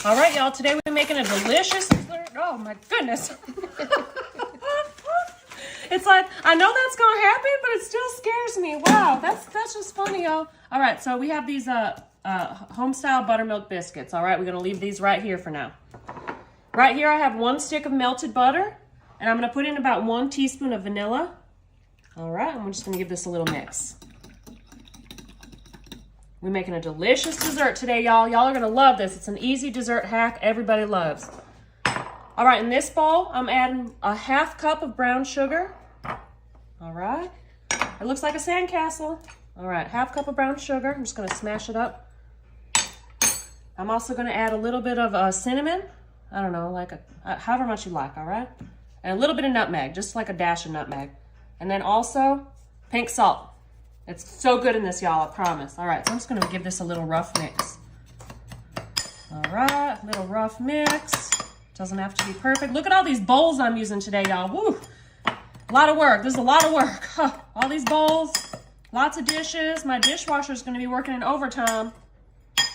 All right, y'all, today we're making a delicious dessert. Oh my goodness. It's like, I know that's gonna happen, but it still scares me. Wow, that's just funny, y'all. All right, so we have these home-style buttermilk biscuits. All right, we're gonna leave these right here for now. Right here I have 1 stick of melted butter, and I'm gonna put in about 1 teaspoon of vanilla. All right, and we're just gonna give this a little mix. We're making a delicious dessert today, y'all. Y'all are gonna love this. It's an easy dessert hack everybody loves. All right, in this bowl, I'm adding a 1/2 cup of brown sugar. All right, it looks like a sandcastle. All right, 1/2 cup of brown sugar. I'm just gonna smash it up. I'm also gonna add a little bit of cinnamon. I don't know, like however much you like, all right? And a little bit of nutmeg, just like a dash of nutmeg. And then also pink salt. It's so good in this, y'all, I promise. All right, so I'm just gonna give this a little rough mix. All right, little rough mix. Doesn't have to be perfect. Look at all these bowls I'm using today, y'all. Woo! A lot of work. This is a lot of work. Huh. All these bowls, lots of dishes. My dishwasher is gonna be working in overtime.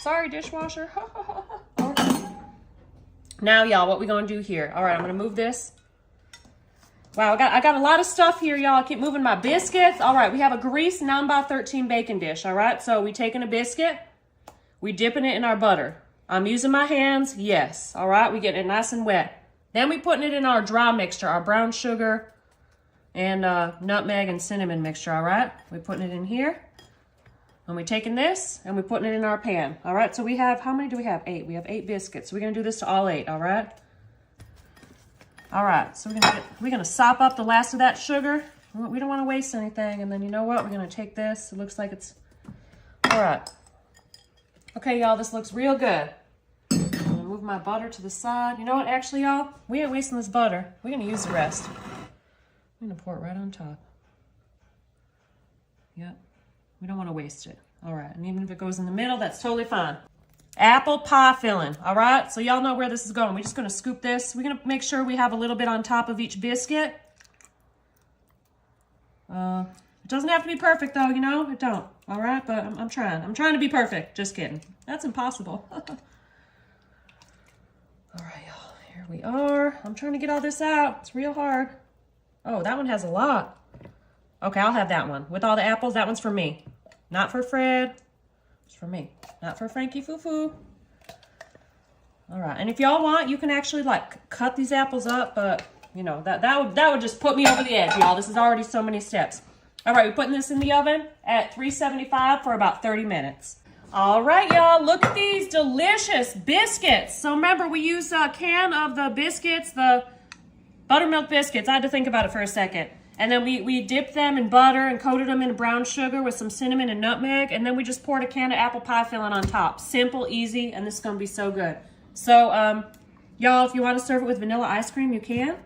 Sorry, dishwasher. Now, y'all, what we gonna do here? All right, I'm gonna move this. Wow, I got a lot of stuff here, y'all. I keep moving my biscuits. All right, we have a greased 9x13 baking dish, all right? So we taking a biscuit, we dipping it in our butter. I'm using my hands, yes. All right, we getting it nice and wet. Then we putting it in our dry mixture, our brown sugar and nutmeg and cinnamon mixture, all right? We're putting it in here. And we're taking this and we're putting it in our pan, all right? So we have, how many do we have? 8. We have 8 biscuits. So we're gonna do this to all 8, all right? All right, so we're gonna sop up the last of that sugar. We don't wanna waste anything. And then you know what? We're gonna take this. It looks like it's, all right. Okay, y'all, this looks real good. I'm gonna move my butter to the side. You know what, actually, y'all, we ain't wasting this butter. We're gonna use the rest. I'm gonna pour it right on top. Yep, we don't wanna waste it. All right, and even if it goes in the middle, that's totally fine. Apple pie filling, all right? So y'all know where this is going. We're just gonna scoop this. We're gonna make sure we have a little bit on top of each biscuit. It doesn't have to be perfect though, you know? It don't, all right? But I'm trying. I'm trying to be perfect. Just kidding. That's impossible. All right, y'all, here we are. I'm trying to get all this out. It's real hard. Oh, that one has a lot. Okay, I'll have that one. With all the apples, that one's for me. Not for Fred. It's for me. Not for Frankie Foo-Foo. All right, and if y'all want, you can actually like cut these apples up, but you know, that would just put me over the edge, y'all. This is already so many steps. All right, we're putting this in the oven at 375 for about 30 minutes. All right, y'all, look at these delicious biscuits. So remember, we used a can of the biscuits, the buttermilk biscuits. I had to think about it for a second. And then we dipped them in butter and coated them in brown sugar with some cinnamon and nutmeg. And then we just poured a can of apple pie filling on top. Simple, easy, and this is gonna be so good. So, y'all, if you wanna serve it with vanilla ice cream, you can.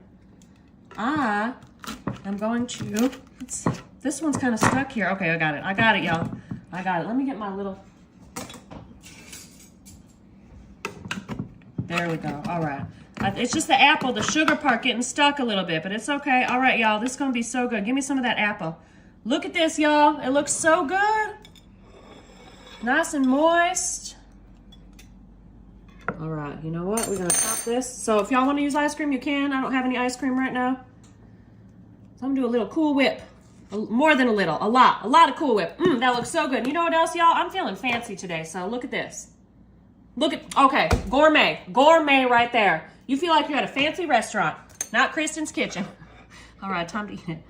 I'm going to, this one's kind of stuck here. Okay, I got it, y'all. I got it. Let me get my little, there we go, all right. It's just the apple, the sugar part getting stuck a little bit, but it's okay. All right, y'all, this is gonna be so good. Give me some of that apple. Look at this, y'all. It looks so good. Nice and moist. All right, you know what? We're gonna top this. So if y'all wanna use ice cream, you can. I don't have any ice cream right now. So I'm gonna do a little Cool Whip. More than a little, a lot of Cool Whip. That looks so good. You know what else, y'all? I'm feeling fancy today, so look at this. Look at, okay, gourmet right there. You feel like you're at a fancy restaurant, not Kristen's Kitchen. All right, time to eat it.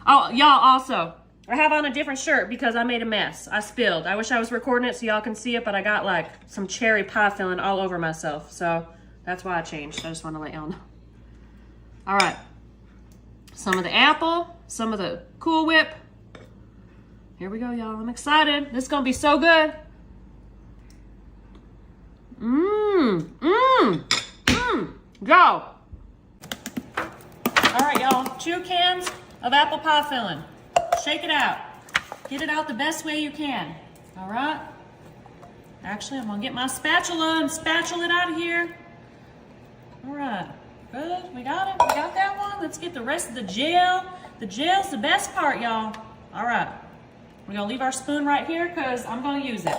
Oh, y'all, also, I have on a different shirt because I made a mess. I spilled. I wish I was recording it so y'all can see it, but I got like some cherry pie filling all over myself. So that's why I changed. I just want to let y'all know. All right. Some of the apple, some of the Cool Whip. Here we go, y'all. I'm excited. This is going to be so good. Go. All right, y'all. 2 cans of apple pie filling. Shake it out. Get it out the best way you can. All right. Actually, I'm gonna get my spatula and spatula it out of here. All right. Good. We got it. We got that one. Let's get the rest of the gel. The gel's the best part, y'all. All right. We're gonna leave our spoon right here because I'm gonna use it.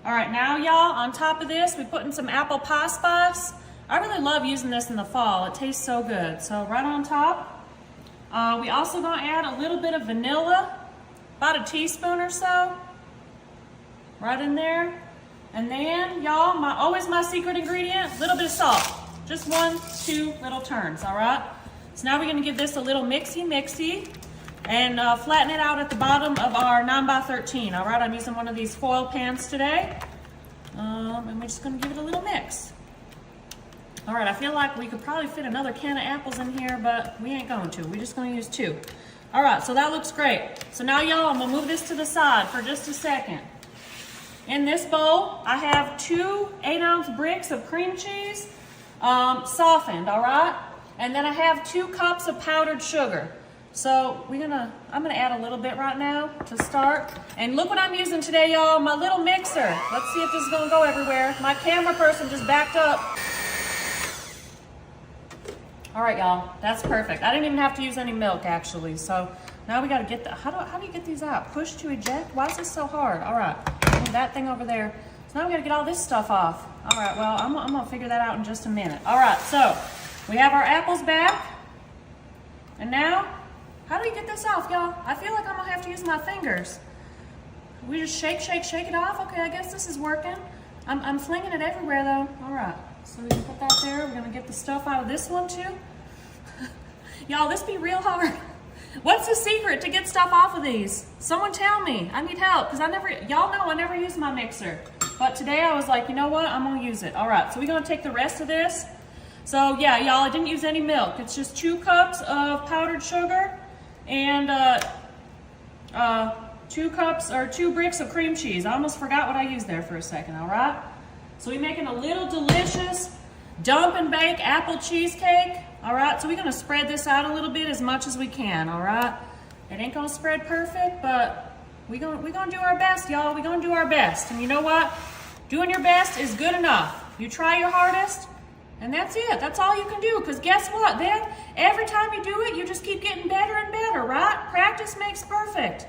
All right, now y'all, on top of this, we put in some apple pie spice. I really love using this in the fall. It tastes so good. So right on top, we also gonna add a little bit of vanilla, about a teaspoon or so, right in there. And then y'all, always my secret ingredient, a little bit of salt. Just 1-2 little turns, all right? So now we're gonna give this a little mixy and flatten it out at the bottom of our 9x13, all right? I'm using one of these foil pans today. And we're just gonna give it a little mix. All right, I feel like we could probably fit another can of apples in here, but we ain't going to. We're just gonna use 2. All right, so that looks great. So now y'all, I'm gonna move this to the side for just a second. In this bowl, I have 2 8-ounce bricks of cream cheese, softened, all right? And then I have 2 cups of powdered sugar. So I'm gonna add a little bit right now to start. And look what I'm using today, y'all, my little mixer. Let's see if this is gonna go everywhere. My camera person just backed up. All right, y'all, that's perfect. I didn't even have to use any milk, actually. So now we gotta get how do you get these out? Push to eject? Why is this so hard? All right, move that thing over there. So now we gotta get all this stuff off. All right, well, I'm gonna figure that out in just a minute. All right, so we have our apples back. And now, how do we get this off, y'all? I feel like I'm gonna have to use my fingers. We just shake it off. Okay, I guess this is working. I'm flinging it everywhere though. All right, so we can put that there. We're gonna get the stuff out of this one too. Y'all, this be real hard. What's the secret to get stuff off of these? Someone tell me, I need help, because y'all know I never use my mixer. But today I was like, you know what, I'm gonna use it. All right, so we're gonna take the rest of this. So yeah, y'all, I didn't use any milk. It's just 2 cups of powdered sugar and 2 bricks of cream cheese. I almost forgot what I used there for a second, all right? So we're making a little delicious dump and bake apple cheesecake, all right? So we're gonna spread this out a little bit as much as we can, all right? It ain't gonna spread perfect, but we're gonna do our best, y'all. We're gonna do our best. And you know what? Doing your best is good enough. You try your hardest, and that's it. That's all you can do, because guess what? Then every time you do it, you just keep getting better and better, right? Practice makes perfect,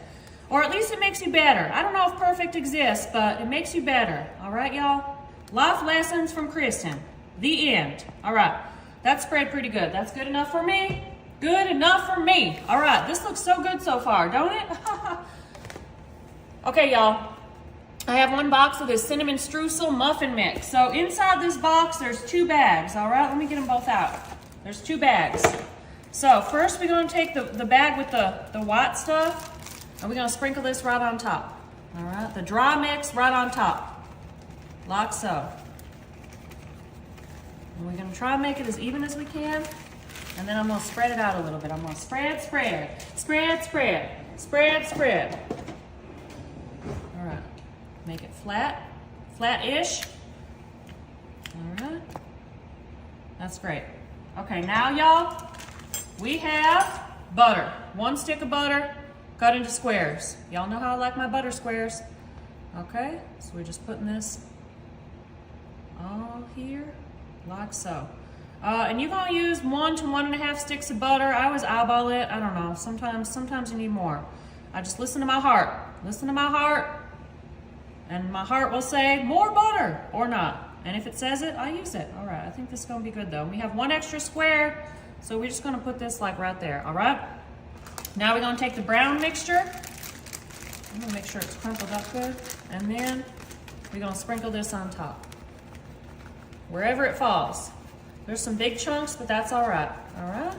or at least it makes you better. I don't know if perfect exists, but it makes you better, all right, y'all? Life lessons from Kristen. The end. All right, that spread pretty good. That's good enough for me. Good enough for me. All right, this looks so good so far, don't it? Okay, y'all. I have 1 box of this cinnamon streusel muffin mix. So inside this box, there's 2 bags, all right? Let me get them both out. There's 2 bags. So first we're gonna take the bag with the white stuff, and we're gonna sprinkle this right on top, all right? The dry mix right on top, like so. And we're gonna try and make it as even as we can, and then I'm gonna spread it out a little bit. I'm gonna spread. All right, make it flat-ish. All right, that's great. Okay, now y'all, we have butter. 1 stick of butter cut into squares. Y'all know how I like my butter squares. Okay, so we're just putting this all here, like so. And you're gonna use 1 to 1.5 sticks of butter. I always eyeball it. I don't know, sometimes you need more. I just listen to my heart. Listen to my heart, and my heart will say more butter or not. And if it says it, I use it. All right, I think this is gonna be good though. We have 1 extra square, so we're just gonna put this like right there, all right? Now we're gonna take the brown mixture. I'm gonna make sure it's crumpled up good. And then we're gonna sprinkle this on top, wherever it falls. There's some big chunks, but that's all right, all right?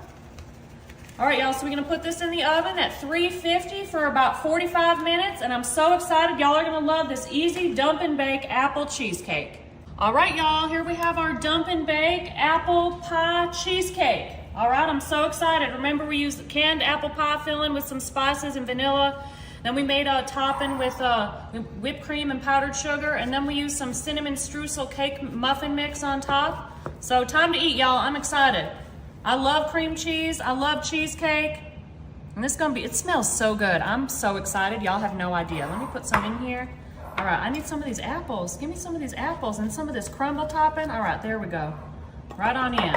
All right, y'all, so we're gonna put this in the oven at 350 for about 45 minutes, and I'm so excited. Y'all are gonna love this easy dump and bake apple cheesecake. All right, y'all, here we have our dump and bake apple pie cheesecake. All right, I'm so excited. Remember, we used the canned apple pie filling with some spices and vanilla. Then we made a topping with whipped cream and powdered sugar, and then we used some cinnamon streusel cake muffin mix on top. So time to eat, y'all. I'm excited. I love cream cheese. I love cheesecake. And this is gonna be, it smells so good. I'm so excited. Y'all have no idea. Let me put some in here. All right, I need some of these apples. Give me some of these apples and some of this crumble topping. All right, there we go. Right on in.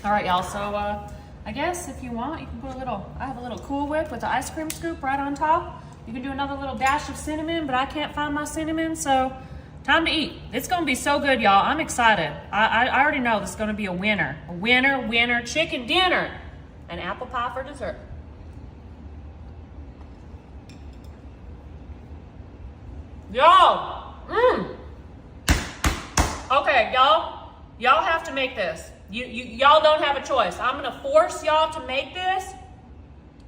All right, y'all, so I guess if you want, you can put a little, I have a little Cool Whip with the ice cream scoop right on top. You can do another little dash of cinnamon, but I can't find my cinnamon, so time to eat. It's gonna be so good, y'all. I'm excited. I already know this is gonna be a winner. A winner, chicken dinner. And apple pie for dessert. Y'all, Okay, y'all have to make this. Y'all don't have a choice. I'm gonna force y'all to make this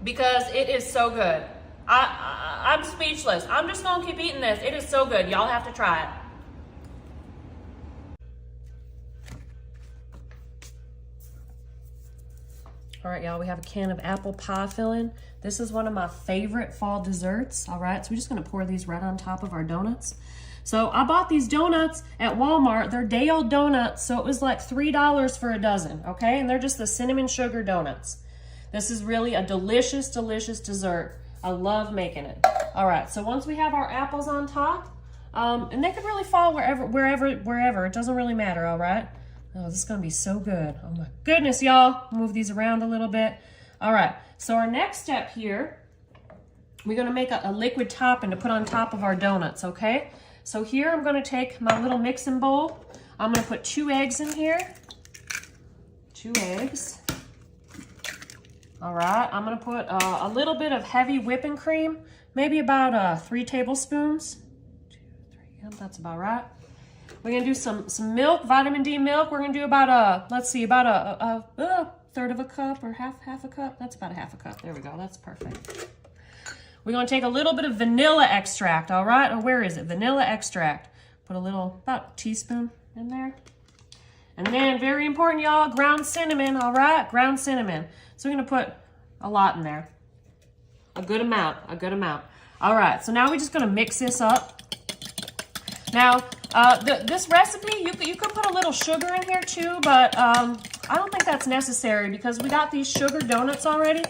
because it is so good. I'm speechless. I'm just gonna keep eating this. It is so good. Y'all have to try it. All right, y'all, we have a can of apple pie filling. This is one of my favorite fall desserts, all right? So we're just gonna pour these right on top of our donuts. So I bought these donuts at Walmart. They're day-old donuts, so it was like $3 for a dozen, okay? And they're just the cinnamon sugar donuts. This is really a delicious, delicious dessert. I love making it. All right, so once we have our apples on top, and they could really fall wherever. It doesn't really matter, all right? Oh, this is gonna be so good. Oh my goodness, y'all. Move these around a little bit. All right, so our next step here, we're gonna make a liquid topping to put on top of our donuts, okay? So here I'm gonna take my little mixing bowl. I'm gonna put 2 eggs in here. 2 eggs. All right, I'm gonna put a little bit of heavy whipping cream, maybe about 3 tablespoons. 2, 3, yep, that's about right. We're gonna do some milk, vitamin D milk. We're gonna do about let's see, about a third of a cup or half a cup. That's about a half a cup. There we go, that's perfect. We're gonna take a little bit of vanilla extract, all right? Or where is it? Vanilla extract. Put a little, about a teaspoon in there. And then, very important, y'all, ground cinnamon, all right? Ground cinnamon. So we're gonna put a lot in there. A good amount. All right, so now we're just gonna mix this up. Now, this recipe, you could put a little sugar in here too, but I don't think that's necessary because we got these sugar donuts already.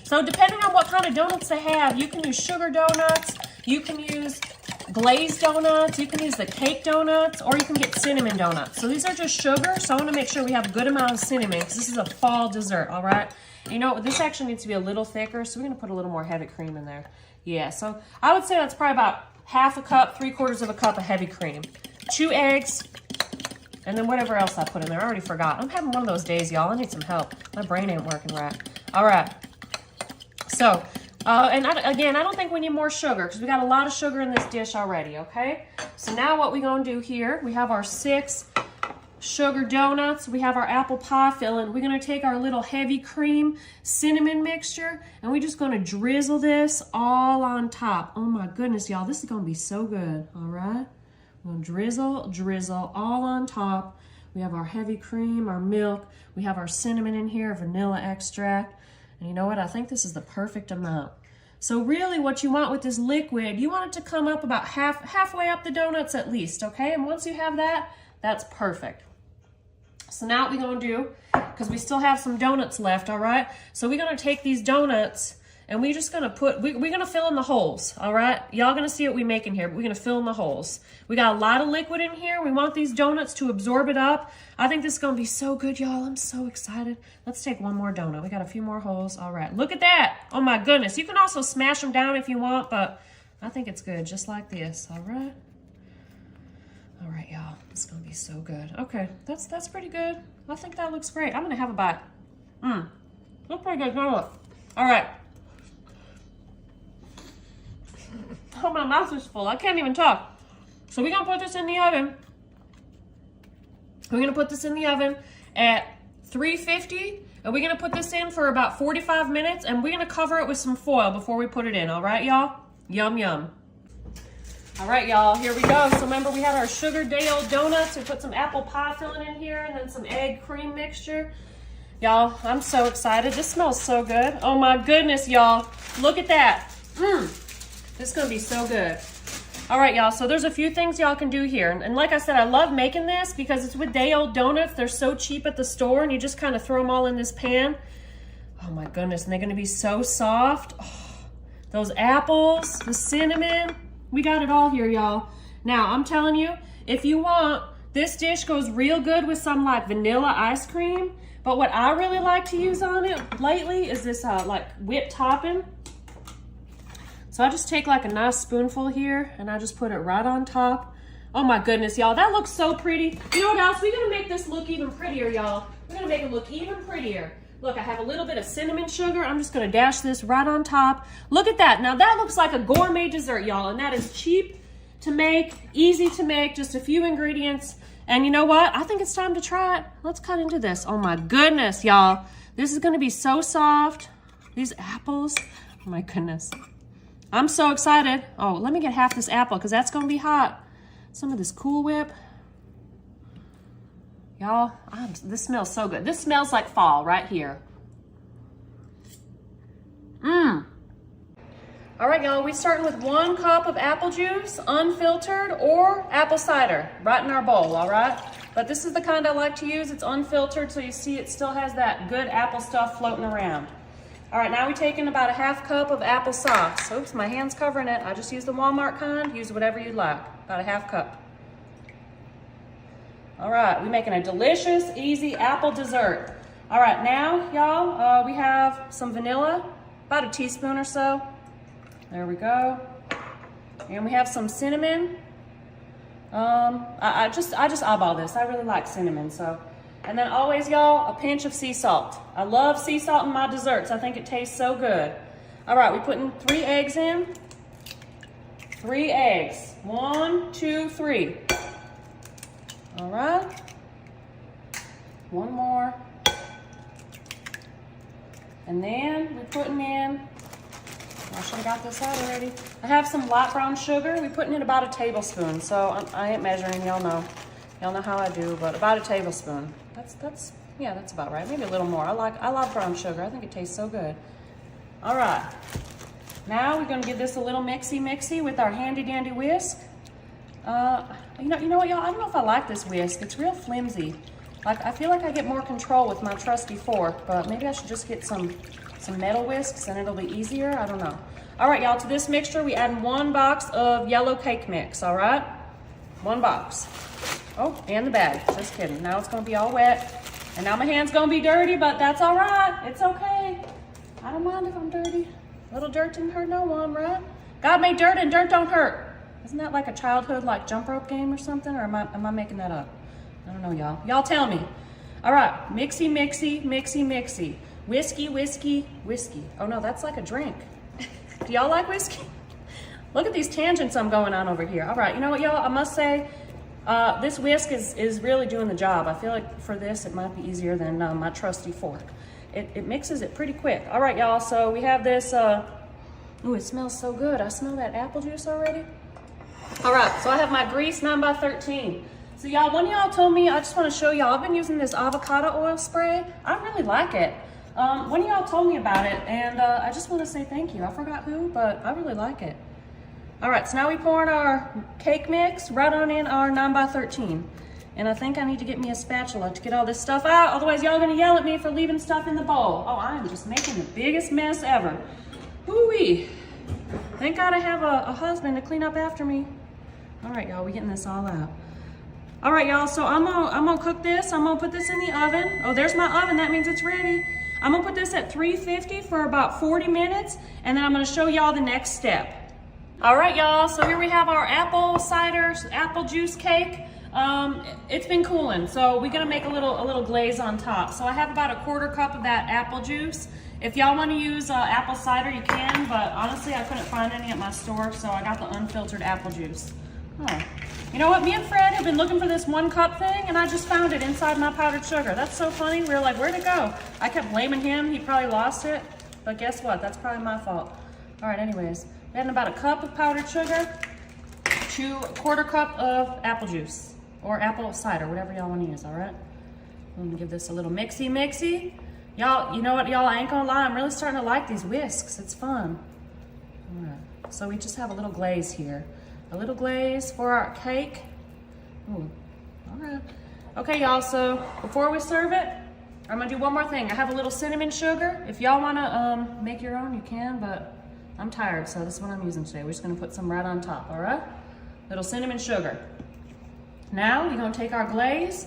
So depending on what kind of donuts they have, you can use sugar donuts, you can use glazed donuts, you can use the cake donuts, or you can get cinnamon donuts. So these are just sugar, so I want to make sure we have a good amount of cinnamon because this is a fall dessert, all right? You know, this actually needs to be a little thicker, so we're going to put a little more heavy cream in there. Yeah, so I would say that's probably about half a cup, 3/4 of a cup of heavy cream. 2 eggs, and then whatever else I put in there. I already forgot. I'm having one of those days, y'all. I need some help. My brain ain't working right. All right. So, and again, I don't think we need more sugar because we got a lot of sugar in this dish already, okay? So now what we're going to do here, we have our 6 sugar donuts. We have our apple pie filling. We're going to take our little heavy cream cinnamon mixture, and we're just going to drizzle this all on top. Oh my goodness, y'all. This is going to be so good, all right? We're going to drizzle all on top. We have our heavy cream, our milk. We have our cinnamon in here, vanilla extract. And you know what? I think this is the perfect amount. So really what you want with this liquid, you want it to come up about halfway up the donuts at least, okay? And once you have that, that's perfect. So now what we're gonna do, because we still have some donuts left, all right? So we're gonna take these donuts and we're just gonna we're gonna fill in the holes, all right? Y'all gonna see what we make in here, but we're gonna fill in the holes. We got a lot of liquid in here. We want these donuts to absorb it up. I think this is gonna be so good, y'all. I'm so excited. Let's take one more donut. We got a few more holes. All right, look at that. Oh my goodness. You can also smash them down if you want, but I think it's good, just like this, all right? All right, y'all, it's gonna be so good. Okay, that's pretty good. I think that looks great. I'm gonna have a bite. Looks pretty good, now look. All right. Oh, my mouth is full. I can't even talk. So we're gonna put this in the oven. We're gonna put this in the oven at 350, and we're gonna put this in for about 45 minutes, and we're gonna cover it with some foil before we put it in, all right, y'all? Yum, yum. All right, y'all, here we go. So remember, we had our sugar day-old donuts. We put some apple pie filling in here and then some egg cream mixture. Y'all, I'm so excited. This smells so good. Oh my goodness, y'all. Look at that. This is gonna be so good. All right, y'all, so there's a few things y'all can do here. And like I said, I love making this because it's with day-old donuts. They're so cheap at the store, and you just kind of throw them all in this pan. Oh my goodness, and they're gonna be so soft. Oh, those apples, the cinnamon, we got it all here, y'all. Now, I'm telling you, if you want, this dish goes real good with some like vanilla ice cream, but what I really like to use on it lately is this like whipped topping. So I just take like a nice spoonful here and I just put it right on top. Oh my goodness, y'all, that looks so pretty. You know what else? We're gonna make this look even prettier, y'all. We're gonna make it look even prettier. Look, I have a little bit of cinnamon sugar. I'm just gonna dash this right on top. Look at that. Now that looks like a gourmet dessert, y'all, and that is cheap to make, easy to make, just a few ingredients. And you know what? I think it's time to try it. Let's cut into this. Oh my goodness, y'all. This is gonna be so soft. These apples, oh my goodness. I'm so excited. Oh, let me get half this apple because that's gonna be hot. Some of this Cool Whip. Y'all, this smells so good. This smells like fall right here. All right, y'all, we're starting with 1 cup of apple juice, unfiltered, or apple cider, right in our bowl, all right? But this is the kind I like to use. It's unfiltered, so you see it still has that good apple stuff floating around. All right, now we're taking about a half cup of applesauce. Oops, my hand's covering it. I just use the Walmart kind. Use whatever you like. About a half cup. All right, we're making a delicious, easy apple dessert. All right, now, y'all, we have some vanilla, about a teaspoon or so. There we go. And we have some cinnamon. I just eyeball this. I really like cinnamon, so. And then always, y'all, a pinch of sea salt. I love sea salt in my desserts. I think it tastes so good. All right, we're putting 3 eggs in. 3 eggs. 1, 2, 3. All right. 1 more. And then we're putting in, I should have got this out already. I have some light brown sugar. We're putting in about a tablespoon. So I ain't measuring, y'all know. Y'all know how I do, but about a tablespoon. Yeah, that's about right. Maybe a little more. I love brown sugar. I think it tastes so good. All right. Now we're gonna give this a little mixy with our handy dandy whisk. You know what, y'all? I don't know if I like this whisk. It's real flimsy. Like, I feel like I get more control with my trusty fork, but maybe I should just get some metal whisks and it'll be easier. I don't know. All right, y'all, to this mixture, we add 1 box of yellow cake mix, all right? 1 box. Oh, and the bag, just kidding. Now it's gonna be all wet. And now my hand's gonna be dirty, but that's all right. It's okay. I don't mind if I'm dirty. A little dirt didn't hurt no one, right? God made dirt and dirt don't hurt. Isn't that like a childhood like jump rope game or something? Or am I making that up? I don't know, y'all. Y'all tell me. All right, mixy. Whiskey. Oh no, that's like a drink. Do y'all like whiskey? Look at these tangents I'm going on over here. All right, you know what, y'all? I must say, this whisk is really doing the job. I feel like for this, it might be easier than my trusty fork. It mixes it pretty quick. All right, y'all, so we have this, ooh, it smells so good. I smell that apple juice already. All right, so I have my grease 9x13. So y'all, one of y'all told me, I just want to show y'all, I've been using this avocado oil spray. I really like it. One of y'all told me about it, and I just want to say thank you. I forgot who, but I really like it. All right, so now we pouring our cake mix right on in our 9x13. And I think I need to get me a spatula to get all this stuff out. Otherwise, y'all gonna yell at me for leaving stuff in the bowl. Oh, I am just making the biggest mess ever. Hoo-wee. Thank God I have a husband to clean up after me. All right, y'all, we getting this all out. All right, y'all, so I'm gonna cook this. I'm gonna put this in the oven. Oh, there's my oven, that means it's ready. I'm gonna put this at 350 for about 40 minutes, and then I'm gonna show y'all the next step. All right, y'all, so here we have our apple cider, apple juice cake. It's been cooling, so we're gonna make a little glaze on top. So I have about a 1/4 cup of that apple juice. If y'all wanna use apple cider, you can, but honestly, I couldn't find any at my store, so I got the unfiltered apple juice. Oh. You know what, me and Fred have been looking for this 1 cup thing, and I just found it inside my powdered sugar. That's so funny, we were like, where'd it go? I kept blaming him, he probably lost it, but guess what, that's probably my fault. All right, anyways, we're adding about a cup of powdered sugar to a 1/4 cup of apple juice, or apple cider, whatever y'all wanna use, all right? I'm gonna give this a little mixy. Y'all, you know what, y'all, I ain't gonna lie, I'm really starting to like these whisks, it's fun. All right, so we just have a little glaze here. A little glaze for our cake. Ooh, all right. Okay, y'all, so before we serve it, I'm gonna do one more thing. I have a little cinnamon sugar. If y'all wanna make your own, you can, but I'm tired, so this is what I'm using today. We're just gonna put some right on top, all right? Little cinnamon sugar. Now, we're gonna take our glaze.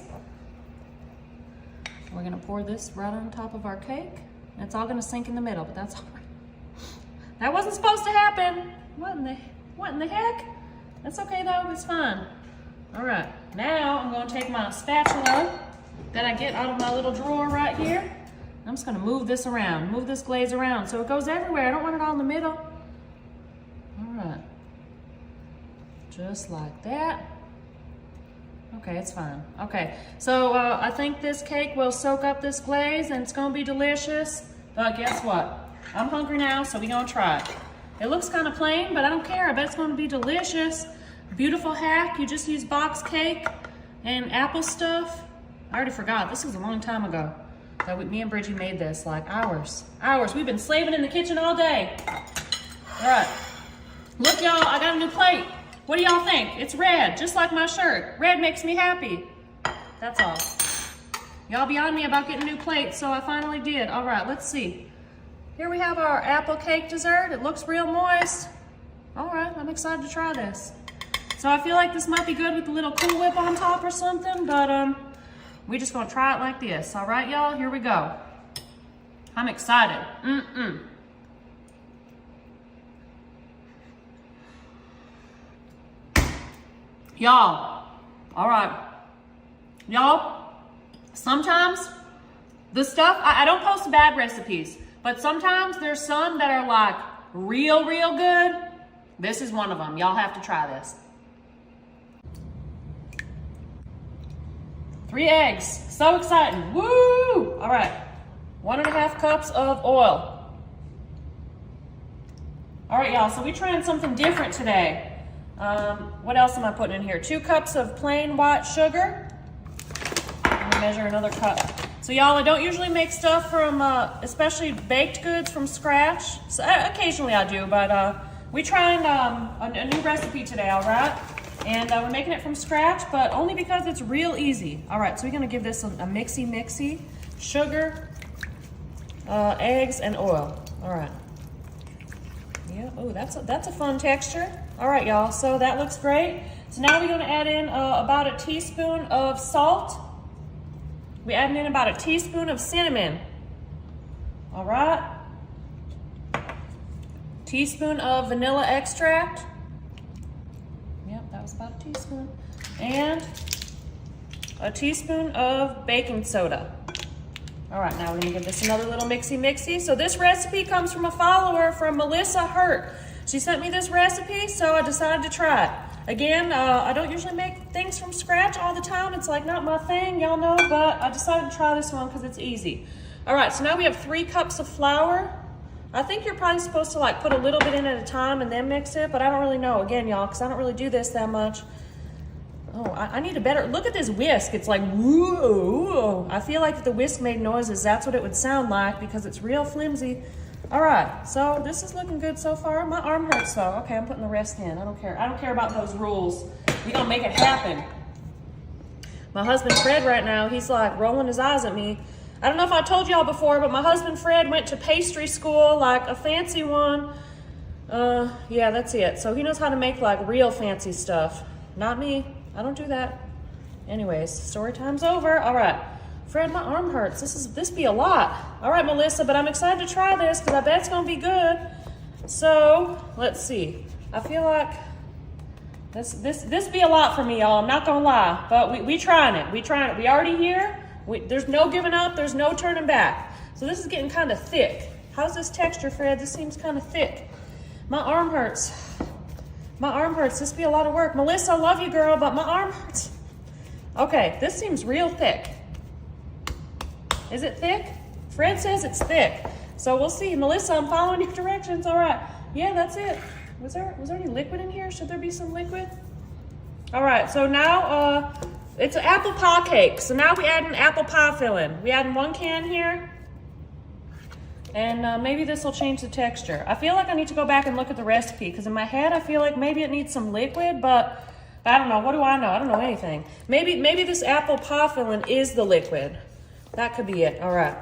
We're gonna pour this right on top of our cake. It's all gonna sink in the middle, but that's all right. That wasn't supposed to happen. What in the heck? That's okay though, it's fine. All right, now I'm gonna take my spatula that I get out of my little drawer right here. I'm just gonna move this around, move this glaze around so it goes everywhere. I don't want it all in the middle. All right, just like that. Okay, it's fine. Okay, so I think this cake will soak up this glaze and it's gonna be delicious. But guess what? I'm hungry now, so we're gonna try it. It looks kind of plain, but I don't care. I bet it's gonna be delicious. Beautiful hack, you just use box cake and apple stuff. I already forgot, this was a long time ago that me and Bridgie made this, like hours. We've been slaving in the kitchen all day. All right, look y'all, I got a new plate. What do y'all think? It's red, just like my shirt. Red makes me happy. That's all. Y'all be on me about getting new plates, so I finally did. All right, let's see. Here we have our apple cake dessert. It looks real moist. All right, I'm excited to try this. So I feel like this might be good with a little Cool Whip on top or something, but we just gonna try it like this. All right, y'all, here we go. I'm excited. Y'all, all right. Y'all, sometimes the stuff, I don't post bad recipes, but sometimes there's some that are like real good. This is one of them. Y'all have to try this. 3 eggs, so exciting, woo! All right, 1.5 cups of oil. All right, y'all, so we're trying something different today. What else am I putting in here? 2 cups of plain white sugar. Let me measure another cup. So y'all, I don't usually make stuff from, especially baked goods from scratch. So, occasionally I do, but we're trying a new recipe today, all right? And we're making it from scratch, but only because it's real easy. All right, so we're gonna give this a mixy. Sugar, eggs, and oil. All right. Yeah, oh, that's a fun texture. All right, y'all, so that looks great. So now we're gonna add in about a teaspoon of salt. We're adding in about a teaspoon of cinnamon. All right. Teaspoon of vanilla extract. Yep, that was about a teaspoon. And a teaspoon of baking soda. All right, now we're gonna give this another little mixy. So this recipe comes from a follower, from Melissa Hurt. She sent me this recipe, so I decided to try it. Again, I don't usually make things from scratch all the time. It's like not my thing, y'all know, but I decided to try this one because it's easy. All right, so now we have 3 cups of flour. I think you're probably supposed to like put a little bit in at a time and then mix it, but I don't really know, again, y'all, because I don't really do this that much. Oh, I need a better, look at this whisk. It's like, whoa. I feel like if the whisk made noises, that's what it would sound like because it's real flimsy. All right, so this is looking good so far. My arm hurts though. Okay, I'm putting the rest in. I don't care. I don't care about those rules. We gonna make it happen. My husband Fred right now, he's like rolling his eyes at me. I don't know if I told y'all before, but my husband Fred went to pastry school, like a fancy one. Yeah, that's it. So he knows how to make like real fancy stuff. Not me. I don't do that. Anyways, story time's over. All right. Fred, my arm hurts. This be a lot. All right, Melissa, but I'm excited to try this because I bet it's gonna be good. So let's see. I feel like this be a lot for me, y'all. I'm not gonna lie, but we trying it. We trying it. We already here. There's no giving up. There's no turning back. So this is getting kind of thick. How's this texture, Fred? This seems kind of thick. My arm hurts. My arm hurts. This be a lot of work. Melissa, I love you, girl, but my arm hurts. Okay, this seems real thick. Is it thick? Fred says it's thick. So we'll see. Melissa, I'm following your directions. All right. Yeah, that's it. Was there any liquid in here? Should there be some liquid? All right, so now it's an apple pie cake. So now we add an apple pie filling. We add in 1 can here. And maybe this will change the texture. I feel like I need to go back and look at the recipe because in my head I feel like maybe it needs some liquid, but I don't know. What do I know? I don't know anything. Maybe this apple pie filling is the liquid. That could be it. All right.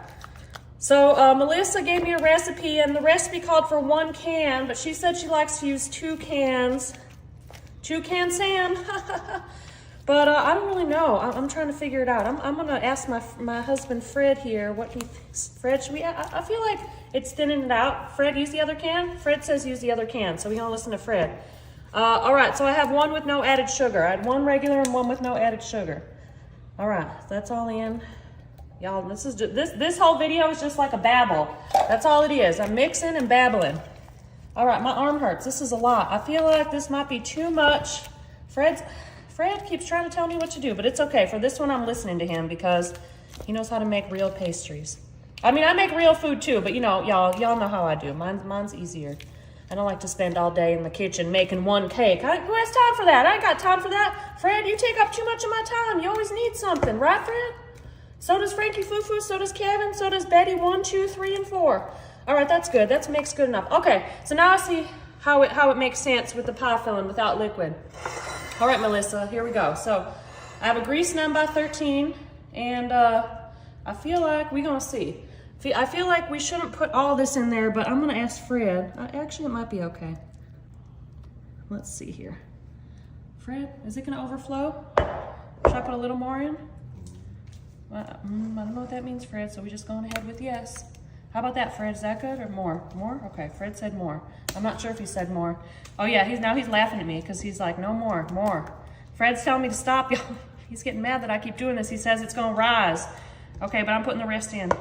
So Melissa gave me a recipe, and the recipe called for 1 can, but she said she likes to use 2 cans. 2 can Sam. But I don't really know. I'm trying to figure it out. I'm going to ask my husband, Fred, here, what he thinks. Fred, should we, I feel like it's thinning it out. Fred, use the other can? Fred says use the other can, so we're going to listen to Fred. All right, so I have one with no added sugar. I had one regular and one with no added sugar. All right, that's all in. Y'all, this is just, this whole video is just like a babble. That's all it is. I'm mixing and babbling. All right, my arm hurts. This is a lot. I feel like this might be too much. Fred keeps trying to tell me what to do, but it's okay. For this one, I'm listening to him because he knows how to make real pastries. I mean, I make real food too, but you know, y'all know how I do. Mine's easier. I don't like to spend all day in the kitchen making one cake. Who has time for that? I ain't got time for that. Fred, you take up too much of my time. You always need something, right, Fred? So does Frankie Fufu, so does Kevin, so does Betty 1, 2, 3, and 4. All right, that's good. That makes good enough. Okay, so now I see how it makes sense with the pie filling without liquid. All right, Melissa, here we go. So I have a grease 9x13, and I feel like we're gonna see. I feel like we shouldn't put all this in there, but I'm gonna ask Fred. Actually, it might be okay. Let's see here. Fred, is it gonna overflow? Should I put a little more in? I don't know what that means, Fred, so we're just going ahead with yes. How about that, Fred? Is that good or more? More? Okay, Fred said more. I'm not sure if he said more. Oh yeah, he's laughing at me because he's like, no more, more. Fred's telling me to stop, y'all. He's getting mad that I keep doing this. He says it's gonna rise. Okay, but I'm putting the rest in.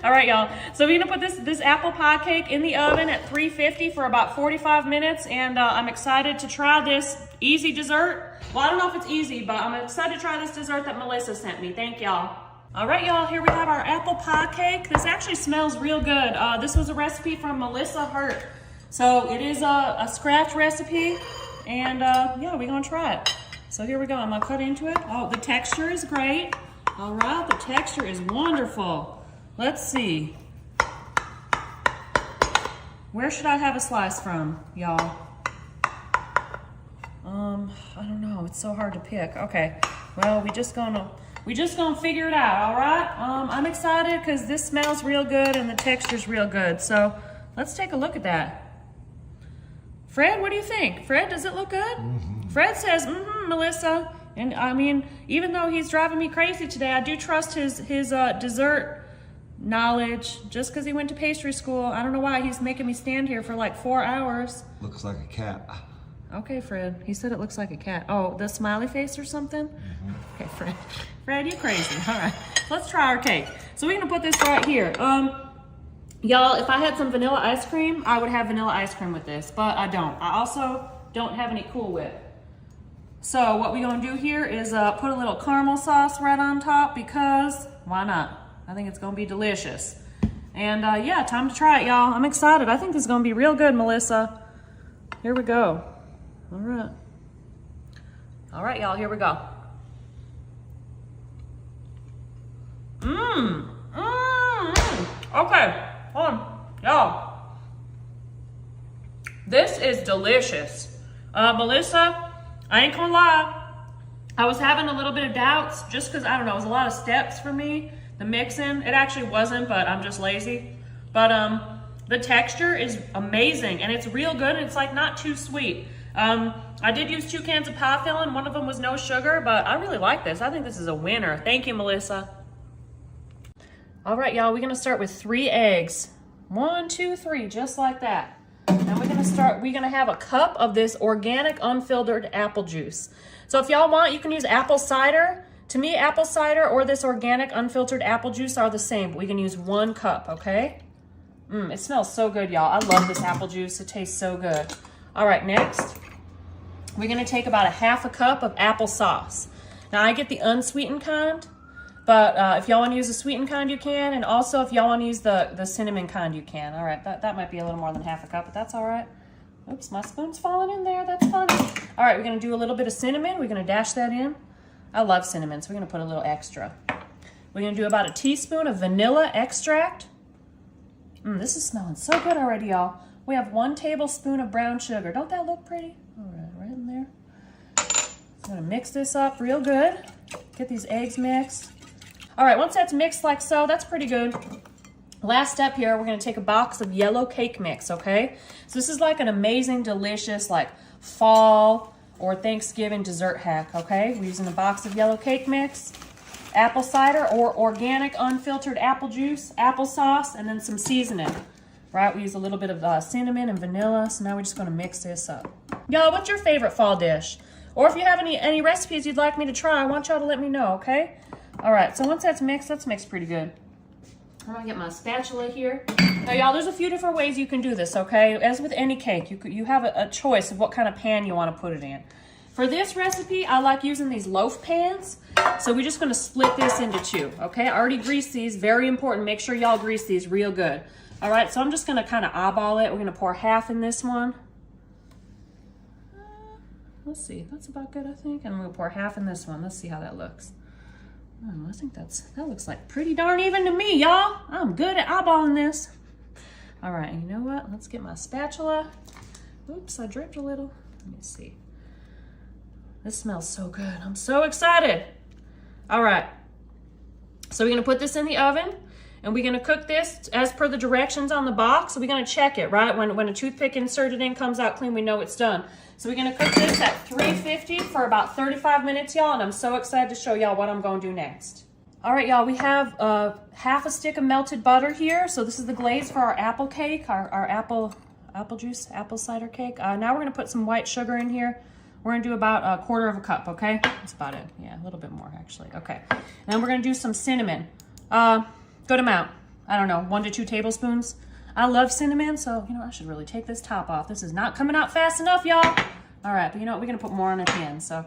All right, y'all. So we're gonna put this apple pie cake in the oven at 350 for about 45 minutes, and I'm excited to try this easy dessert. Well, I don't know if it's easy, but I'm excited to try this dessert that Melissa sent me. Thank y'all. All right, y'all, here we have our apple pie cake. This actually smells real good. This was a recipe from Melissa Hurt. So it is a scratch recipe, and yeah, we're gonna try it. So here we go, I'm gonna cut into it. Oh, the texture is great. All right, the texture is wonderful. Let's see. Where should I have a slice from, y'all? I don't know, it's so hard to pick. Okay, well, we just gonna figure it out, all right? I'm excited because this smells real good and the texture's real good. So let's take a look at that. Fred, what do you think? Fred, does it look good? Mm-hmm. Fred says, Melissa. And I mean, even though he's driving me crazy today, I do trust his dessert knowledge. Just because he went to pastry school, I don't know why he's making me stand here for like 4 hours. Looks like a cat. Okay, Fred. He said it looks like a cat. Oh, the smiley face or something? Mm-hmm. Okay, Fred. Fred, you crazy. All right, let's try our cake. So we're gonna put this right here. Y'all, if I had some vanilla ice cream, I would have vanilla ice cream with this, but I don't. I also don't have any Cool Whip. So what we're gonna do here is put a little caramel sauce right on top because why not? I think it's gonna be delicious. And yeah, time to try it, y'all. I'm excited. I think this is gonna be real good, Melissa. Here we go. All right. All right, y'all, here we go. Okay, hold on, y'all. This is delicious. Melissa, I ain't gonna lie. I was having a little bit of doubts just because, I don't know, it was a lot of steps for me. The mixing, it actually wasn't, but I'm just lazy. But the texture is amazing and it's real good and it's like not too sweet. I did use 2 cans of pie filling. One of them was no sugar, but I really like this. I think this is a winner. Thank you, Melissa. All right, y'all, we're gonna start with 3 eggs. 1, 2, 3, just like that. Now we're gonna have a cup of this organic unfiltered apple juice. So if y'all want, you can use apple cider. To me, apple cider or this organic unfiltered apple juice are the same, but we can use 1 cup, okay? It smells so good, y'all. I love this apple juice. It tastes so good. All right, next, we're gonna take about 1/2 cup of applesauce. Now I get the unsweetened kind, but if y'all wanna use the sweetened kind, you can. And also if y'all wanna use the cinnamon kind, you can. All right, that might be a little more than 1/2 cup, but that's all right. Oops, my spoon's falling in there, that's funny. All right, we're gonna do a little bit of cinnamon. We're gonna dash that in. I love cinnamon, so we're gonna put a little extra. We're gonna do about 1 teaspoon of vanilla extract. This is smelling so good already, y'all. We have 1 tablespoon of brown sugar. Don't that look pretty? All right, right in there. I'm gonna mix this up real good. Get these eggs mixed. All right, once that's mixed like so, that's pretty good. Last step here, we're gonna take a box of yellow cake mix, okay? So this is like an amazing, delicious, like fall or Thanksgiving dessert hack, okay? We're using a box of yellow cake mix, apple cider or organic unfiltered apple juice, applesauce, and then some seasoning, right? We use a little bit of cinnamon and vanilla, so now we're just gonna mix this up. Y'all, what's your favorite fall dish? Or if you have any recipes you'd like me to try, I want y'all to let me know, okay? All right, so once that's mixed pretty good. I'm gonna get my spatula here. Now, y'all, there's a few different ways you can do this, okay? As with any cake, you have a choice of what kind of pan you want to put it in. For this recipe, I like using these loaf pans. So we're just gonna split this into two, okay? I already greased these, very important. Make sure y'all grease these real good. All right, so I'm just gonna kind of eyeball it. We're gonna pour half in this one. Let's see, that's about good, I think. And we'll pour half in this one. Let's see how that looks. Oh, I think that looks like pretty darn even to me, y'all. I'm good at eyeballing this. All right, you know what? Let's get my spatula. Oops, I dripped a little. Let me see. This smells so good. I'm so excited. All right, so we're gonna put this in the oven and we're gonna cook this as per the directions on the box. So we're gonna check it, right? When a toothpick inserted in comes out clean, we know it's done. So we're gonna cook this at 350 for about 35 minutes, y'all, and I'm so excited to show y'all what I'm gonna do next. All right, y'all, we have half a stick of melted butter here. So this is the glaze for our apple cake, our apple juice, apple cider cake. Now we're gonna put some white sugar in here. We're gonna do about 1/4 cup, okay? That's about it. Yeah, a little bit more actually, okay. And then we're gonna do some cinnamon. Good amount, I don't know, 1 to 2 tablespoons. I love cinnamon, so, I should really take this top off. This is not coming out fast enough, y'all. All right, but we're gonna put more on at the end. So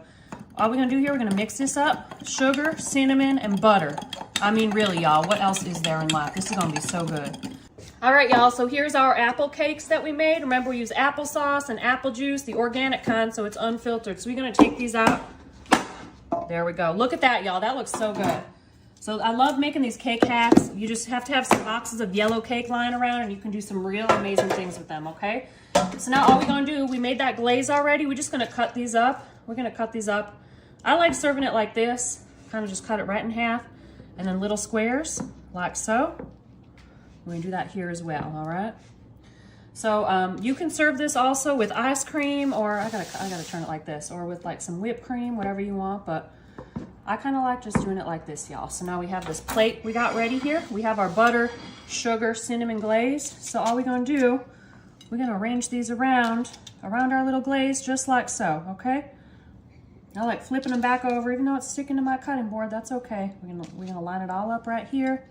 all we're gonna do here, we're gonna mix this up. Sugar, cinnamon, and butter. I mean, really, y'all, what else is there in life? This is gonna be so good. All right, y'all, so here's our apple cakes that we made. Remember, we use applesauce and apple juice, the organic kind, so it's unfiltered. So we're gonna take these out. There we go. Look at that, y'all, that looks so good. So I love making these cake hacks. You just have to have some boxes of yellow cake lying around and you can do some real amazing things with them, okay? So now all we're gonna do, we made that glaze already. We're just gonna cut these up. We're gonna cut these up. I like serving it like this. Kind of just cut it right in half and then little squares like so. We're gonna do that here as well, all right? So you can serve this also with ice cream, or I gotta turn it like this, or with like some whipped cream, whatever you want, but I kind of like just doing it like this, y'all. So now we have this plate we got ready here. We have our butter, sugar, cinnamon glaze. So all we're gonna do, we're gonna arrange these around our little glaze just like so, okay? I like flipping them back over, even though it's sticking to my cutting board, that's okay. We're gonna line it all up right here.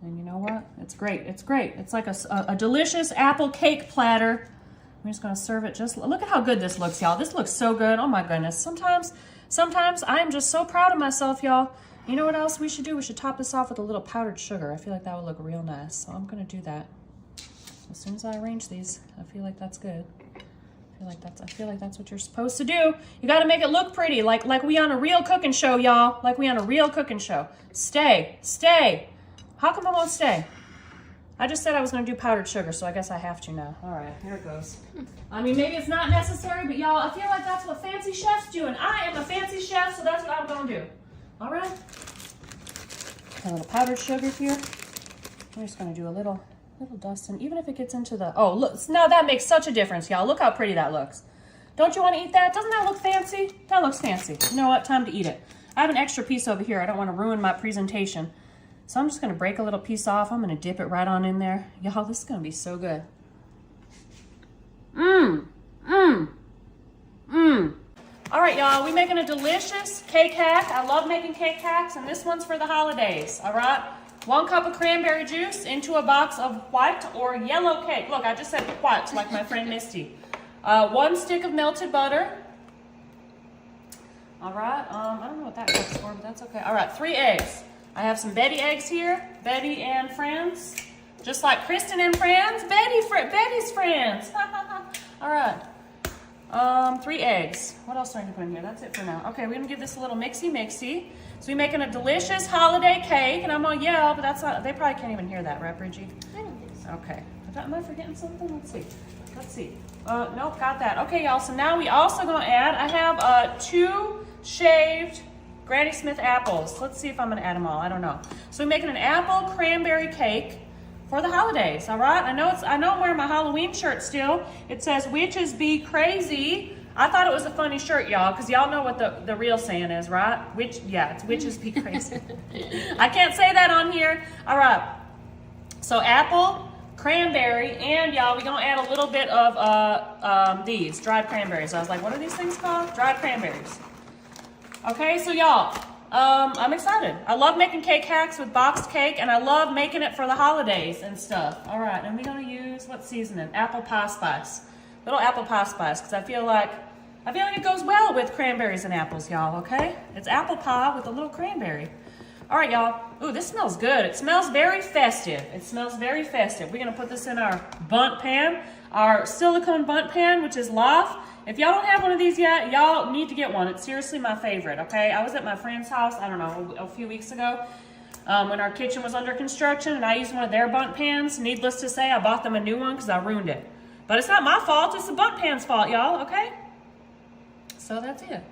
And you know what? It's great, it's great. It's like a delicious apple cake platter. I'm just gonna serve it look at how good this looks, y'all. This looks so good, oh my goodness. Sometimes I'm just so proud of myself, y'all. You know what else we should do? We should top this off with a little powdered sugar. I feel like that would look real nice. So I'm gonna do that. As soon as I arrange these, I feel like that's good. I feel like that's what you're supposed to do. You gotta make it look pretty, like we on a real cooking show, y'all. Like we on a real cooking show. Stay. How come I won't stay? I just said I was gonna do powdered sugar, so I guess I have to now. All right, here it goes. I mean, maybe it's not necessary, but y'all, I feel like that's what fancy chefs do, and I am a fancy chef, so that's what I'm gonna do. All right? A little powdered sugar here. I'm just gonna do a little dusting, even if it gets into the, oh, look, now that makes such a difference, y'all. Look how pretty that looks. Don't you wanna eat that? Doesn't that look fancy? That looks fancy. You know what, time to eat it. I have an extra piece over here. I don't wanna ruin my presentation. So I'm just gonna break a little piece off. I'm gonna dip it right on in there. Y'all, this is gonna be so good. All right, y'all, we're making a delicious cake hack. I love making cake hacks, and this one's for the holidays, all right? 1 cup of cranberry juice into a box of white or yellow cake. Look, I just said white, like my friend Misty. 1 stick of melted butter. All right, I don't know what that cooks for, but that's okay. All right, 3 eggs. I have some Betty eggs here, Betty and Friends. Just like Kristen and Friends, Betty's Friends. All right, 3 eggs. What else do I need to put in here? That's it for now. Okay, we're gonna give this a little mixy. So we're making a delicious holiday cake, and I'm gonna yell, but that's not, they probably can't even hear that, right, Bridgie? I don't think so. Okay, am I forgetting something? Let's see. Nope, got that. Okay, y'all, so now we also gonna add, I have 2 shaved Granny Smith apples. Let's see if I'm gonna add them all, I don't know. So we're making an apple cranberry cake for the holidays, all right? I know I'm wearing my Halloween shirt still. It says, witches be crazy. I thought it was a funny shirt, y'all, because y'all know what the real saying is, right? It's witches be crazy. I can't say that on here. All right. So apple, cranberry, and y'all, we're gonna add a little bit of these dried cranberries. I was like, what are these things called? Dried cranberries. Okay, so y'all, I'm excited. I love making cake hacks with boxed cake, and I love making it for the holidays and stuff. All right, and we're gonna use, what seasoning? Apple pie spice. Little apple pie spice, because I feel like it goes well with cranberries and apples, y'all, okay? It's apple pie with a little cranberry. All right, y'all. Ooh, this smells good. It smells very festive. It smells very festive. We're gonna put this in our bundt pan, our silicone bundt pan, which is Loft. If y'all don't have one of these yet, y'all need to get one. It's seriously my favorite, okay? I was at my friend's house, I don't know, a few weeks ago, when our kitchen was under construction, and I used one of their bundt pans. Needless to say, I bought them a new one because I ruined it. But it's not my fault, it's the bundt pan's fault, y'all, okay? So that's it.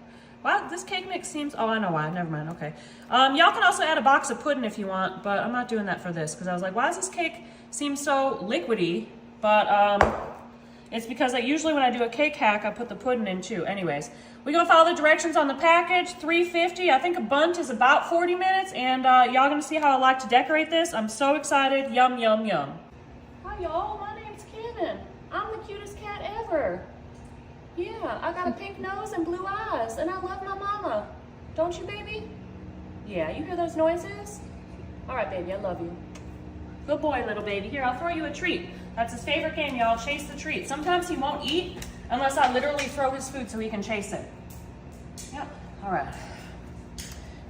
Wow, this cake mix seems, oh, I know why, never mind, okay. Y'all can also add a box of pudding if you want, but I'm not doing that for this, because I was like, why does this cake seem so liquidy? But it's because usually when I do a cake hack, I put the pudding in too. Anyways, we're gonna follow the directions on the package, 350. I think a bundt is about 40 minutes, and y'all gonna see how I like to decorate this. I'm so excited, yum, yum, yum. Hi y'all, my name's Kevin. I'm the cutest cat ever. Yeah, I got a pink nose and blue eyes, and I love my mama. Don't you, baby? Yeah, you hear those noises? All right, baby, I love you. Good boy, little baby. Here, I'll throw you a treat. That's his favorite game, y'all, chase the treat. Sometimes he won't eat unless I literally throw his food so he can chase it. Yep, all right.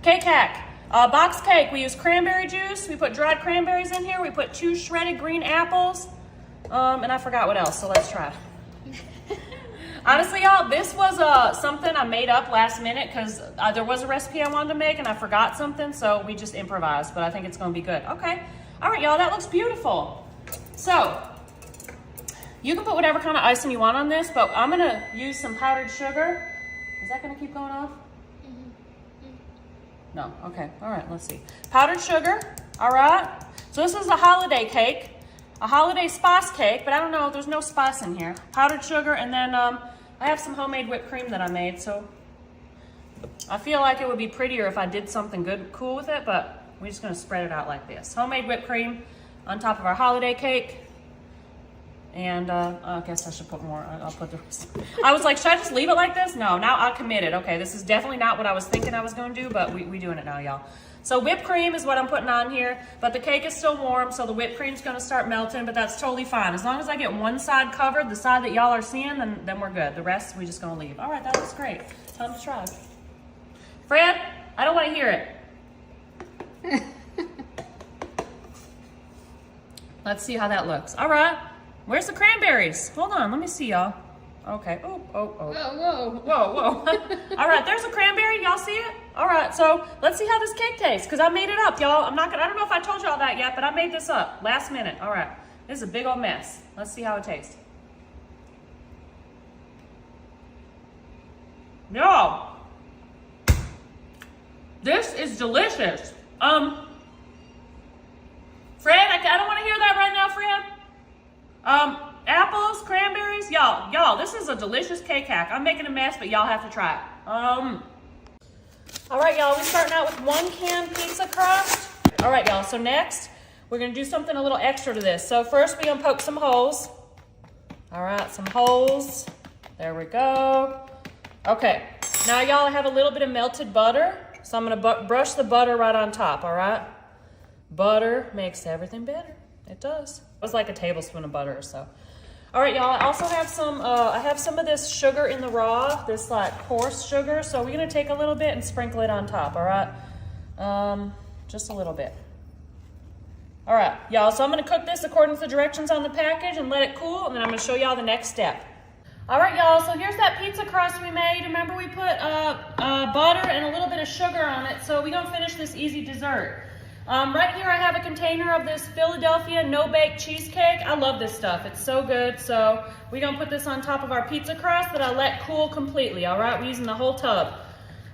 Cake hack. Box cake, we use cranberry juice. We put dried cranberries in here. We put 2 shredded green apples. And I forgot what else, so let's try. Honestly, y'all, this was something I made up last minute because there was a recipe I wanted to make and I forgot something, so we just improvised, but I think it's gonna be good. Okay, all right, y'all, that looks beautiful. So, you can put whatever kind of icing you want on this, but I'm gonna use some powdered sugar. Is that gonna keep going off? No, okay, all right, let's see. Powdered sugar, all right. So this is a holiday cake. A holiday spice cake, but I don't know, there's no spice in here. Powdered sugar, and then I have some homemade whipped cream that I made, so I feel like it would be prettier if I did something good, cool with it, but we're just gonna spread it out like this. Homemade whipped cream on top of our holiday cake. And I guess I should put more, I'll put the rest. I was like, should I just leave it like this? No, now I committed. Okay, this is definitely not what I was thinking I was gonna do, but we doing it now, y'all. So whipped cream is what I'm putting on here, but the cake is still warm, so the whipped cream's gonna start melting, but that's totally fine. As long as I get one side covered, the side that y'all are seeing, then we're good. The rest, we're just gonna leave. All right, that looks great. Time to try. Fred, I don't wanna hear it. Let's see how that looks. All right, where's the cranberries? Hold on, let me see y'all. Okay, oh. Whoa. All right, there's a cranberry, y'all see it? All right, so let's see how this cake tastes, because I made it up, y'all. I don't know if I told y'all that yet, but I made this up last minute. All right, this is a big old mess. Let's see how it tastes. Y'all, this is delicious. Fred, I don't want to hear that right now, Fred. Apples, cranberries, y'all, this is a delicious cake hack. I'm making a mess, but y'all have to try it. All right, y'all, we're starting out with 1 can pizza crust. All right, y'all, so next, we're gonna do something a little extra to this. So first, we're gonna poke some holes. All right, some holes. There we go. Okay, now y'all, I have a little bit of melted butter, so I'm gonna brush the butter right on top, all right? Butter makes everything better. It does. It was like a tablespoon of butter or so. All right, y'all, I also have some, I have some of this sugar in the raw, this like coarse sugar. So we're gonna take a little bit and sprinkle it on top, all right? Just a little bit. All right, y'all, so I'm gonna cook this according to the directions on the package and let it cool, and then I'm gonna show y'all the next step. All right, y'all, so here's that pizza crust we made. Remember we put butter and a little bit of sugar on it, so we're gonna finish this easy dessert. Right here I have a container of this Philadelphia no-bake cheesecake. I love this stuff, it's so good. So we're gonna put this on top of our pizza crust that I let cool completely, all right? We're using the whole tub.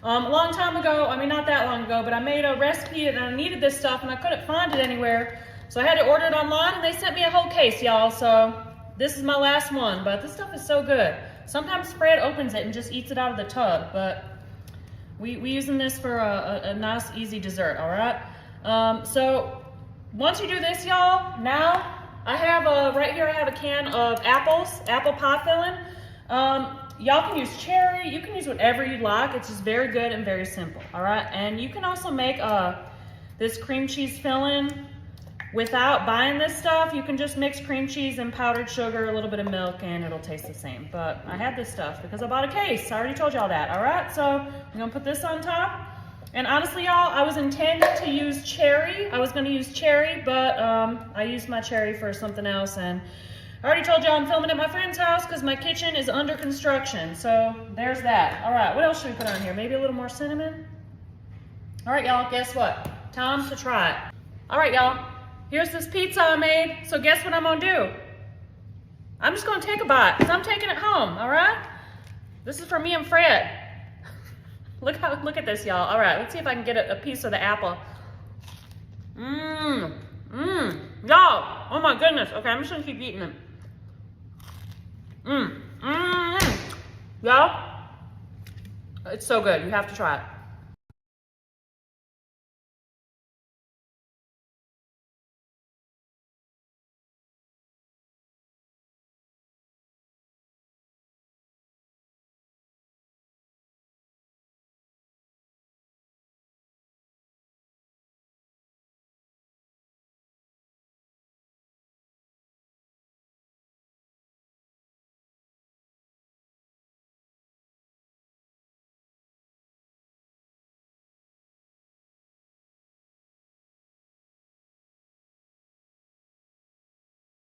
A long time ago, I mean not that long ago, but I made a recipe and I needed this stuff and I couldn't find it anywhere. So I had to order it online and they sent me a whole case, y'all. So this is my last one, but this stuff is so good. Sometimes Fred opens it and just eats it out of the tub, but we using this for a nice, easy dessert, all right? So once you do this, y'all, now I have right here I have a can of apple pie filling. Y'all can use cherry, you can use whatever you like. It's just very good and very simple, all right? And you can also make this cream cheese filling without buying this stuff. You can just mix cream cheese and powdered sugar, a little bit of milk, and it'll taste the same. But I had this stuff because I bought a case. I already told y'all that, all right? So I'm gonna put this on top. And honestly, y'all, I was intending to use cherry. I was gonna use cherry, but I used my cherry for something else. And I already told y'all I'm filming at my friend's house because my kitchen is under construction. So there's that. All right, what else should we put on here? Maybe a little more cinnamon? All right, y'all, guess what? Time to try it. All right, y'all, here's this pizza I made. So guess what I'm gonna do? I'm just gonna take a bite because I'm taking it home, all right? This is for me and Fred. Look at this, y'all. All right, let's see if I can get a piece of the apple. Y'all, oh my goodness. Okay, I'm just gonna keep eating it. Y'all, it's so good. You have to try it.